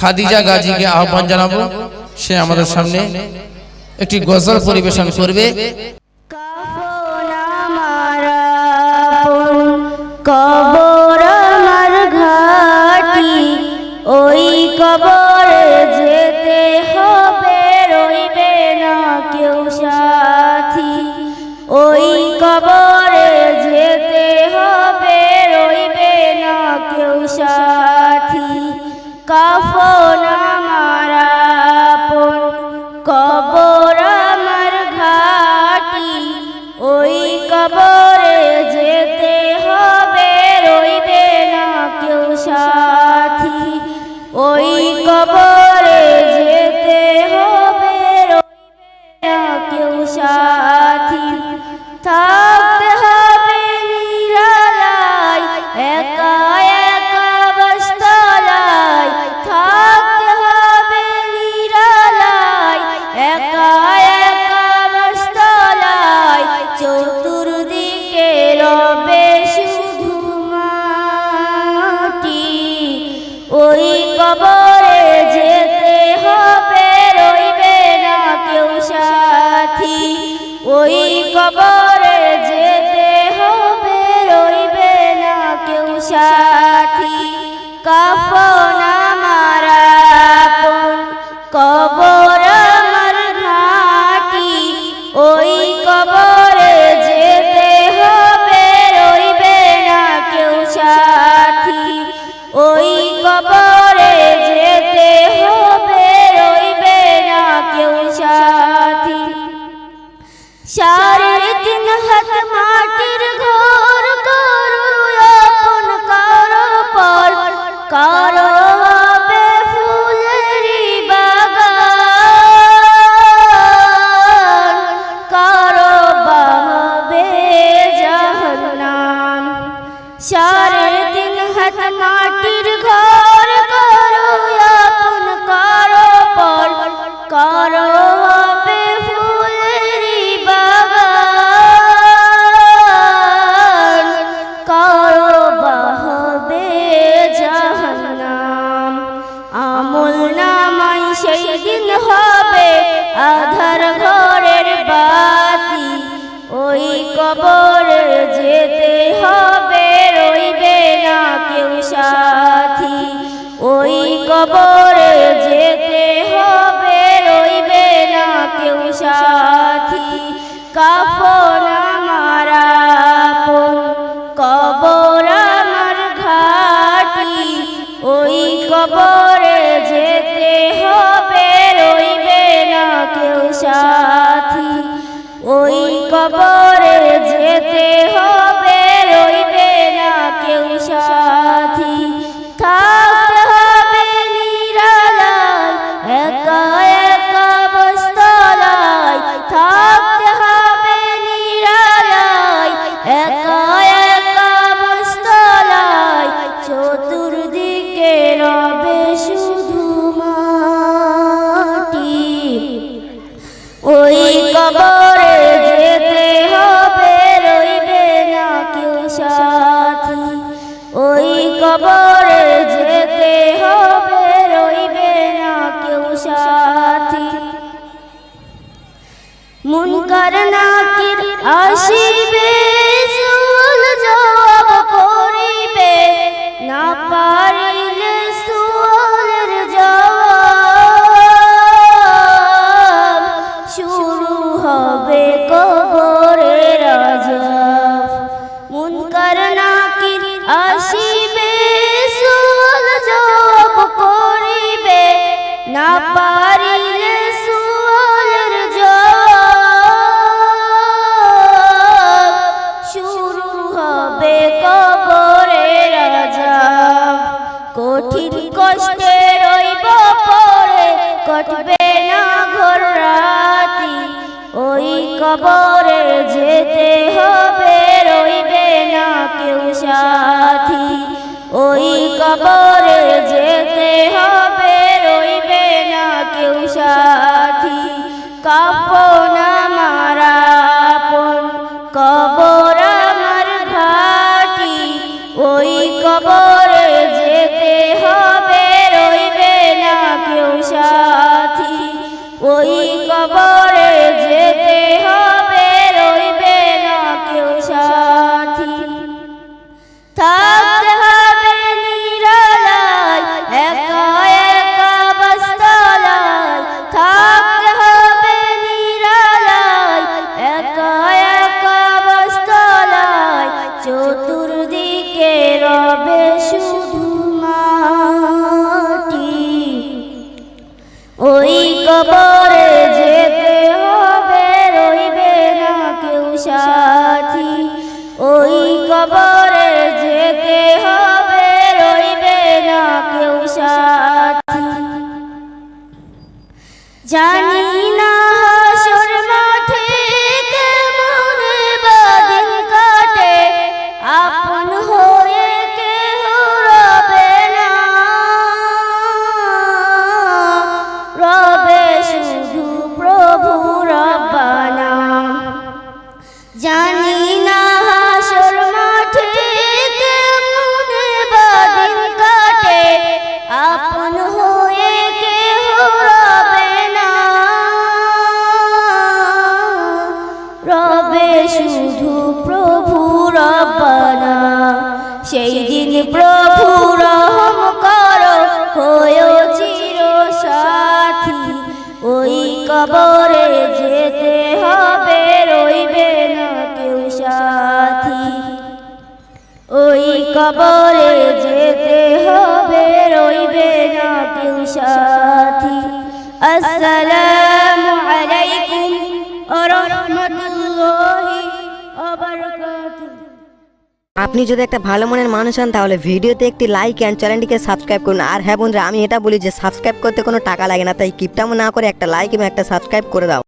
খাদিজা গাজীকে আহ্বান জানাবো, সে আমাদের সামনে একটি গজল পরিবেশন করবে। কবর আমার ঘাটি, ওই কবরে যেতে হবে, রইবে না কেউ সাথী। ওই কবরে যেতে হবে, রইবে না কেউ সাথী। কাফন আমার আপন, কবর আমার ঘাটি, ওই কবরে যেতে হবে, রইবে না কেউ সাথী। ওই কবরে যেতে হবে, রইবে না কেউ সাথী। থাকতে হবে নিরালায়, একা একা বস্তলায়। থাকতে হবে নিরালায়, একা একা বস্তলায়। চতুর্দিকে রবে শুধু মাটি, ওই কবরে যেতে হবে, রইবে না কেউ সাথী। ওই কবরে যেতে হবে, রইবে না কেউ সাথী। কাফন আমার আপন, কবর আমার ঘাটি, ওই কবরে যেতে হবে, রইবে না কেউ সাথী। ওই কবরে যেতে হবে, রইবে না কেউ সাথী। 3.5 হাত মাটির ঘর করো আপন, কারো পর কারো হবে ফুলেরই বাগান, কারো বাহবে জাহান্নাম। 3.5 হাত মাটির ঘর করো আপন, কারো পর কারো হবে ফুলেরই বাগান, কারো বাহবে জাহান্নাম। আমল নামাই সেই দিন হবে আধার ঘরের বাতি, ওই কবরে যেতে হবে, রইবে না কেউ সাথী। ওই কবরে যেতে হবে, রইবে না কেউ সাথী। কাফন আমার আপন, কবর আমার ঘাটি, ওই কবরে যেতে হবে, রইবে না কেউ সাথী। ওই কবরে যেতে হবে, রইবে না কেউ সাথী। থাকতে হবে নিরালায়, একা একা বস্তলায়। থাকতে হবে নিরালায়, একা একা বস্তলায়। চতুর্দিকে রবে শুধু মাটি, ওই কবরে যেতে হবে, রইবে না কেউ সাথী। ওই কবরে যেতে হবে, রইবে না কেউ সাথী। মুনকার নাকির আসিবে, সুয়াল জবাব করিবে, না পারিলে সুয়ালের জবাব। শুরু হবে কবরের আযাব। মুনকার নাকির আসিবে, সুয়াল জবাব করিবে, না পারিলে সুয়ালের জবাব। শুরু হবে কবরের আযাব। কঠিন কষ্টে রইব পড়ে, কটবে না ঘোর রাতি, ওই কবরে যেতে হবে, রইবে না কেউ সাথী। ওই কবরে যেতে হবে, রইবে না কেউ সাথী। কাফন আমার আপন, কবর আমার ঘাটি, ওই কবরে যেতে হবে, রইবে না কবরে যেতে হবে, রইবে না কেউ সাথী। ওই কবরে যেতে হবে, রইবে না কেউ সাথী। জানি না হাসর মাঠে কেমন বাদিন কাটে, আপন হয়ে কেহ রবে না, রবে শুধু প্রভু রব্বানা। জানি না হাসর মাঠে কেমন বাদিন কাটে, আপন হয়ে কেহ রবে না, রবে শুধু প্রভু রব্বানা। সেই দিন প্রভু রহম করো, হয়েও চির সাথী। ওই কবরে যেতে হবে, রইবে না কেউ সাথী। ওই কবরে যেতে হবে, রইবে না কেউ সাথী। আসসালামু আলাইকুম ওয়া রাহমাতুল্লাহি ওয়া বারাকাতুহু। আপনি যদি একটা ভালো মনের মানুষ হন তাহলে ভিডিওতে একটি লাইক অ্যান্ড চ্যানেলটিকে সাবস্ক্রাইব করুন। আর হ্যাঁ বন্ধুরা, আমি এটা বলি যে সাবস্ক্রাইব করতে কোনো টাকা লাগে না, তাই কিপটামো না করে একটা লাইক এবং একটা সাবস্ক্রাইব করে দাও।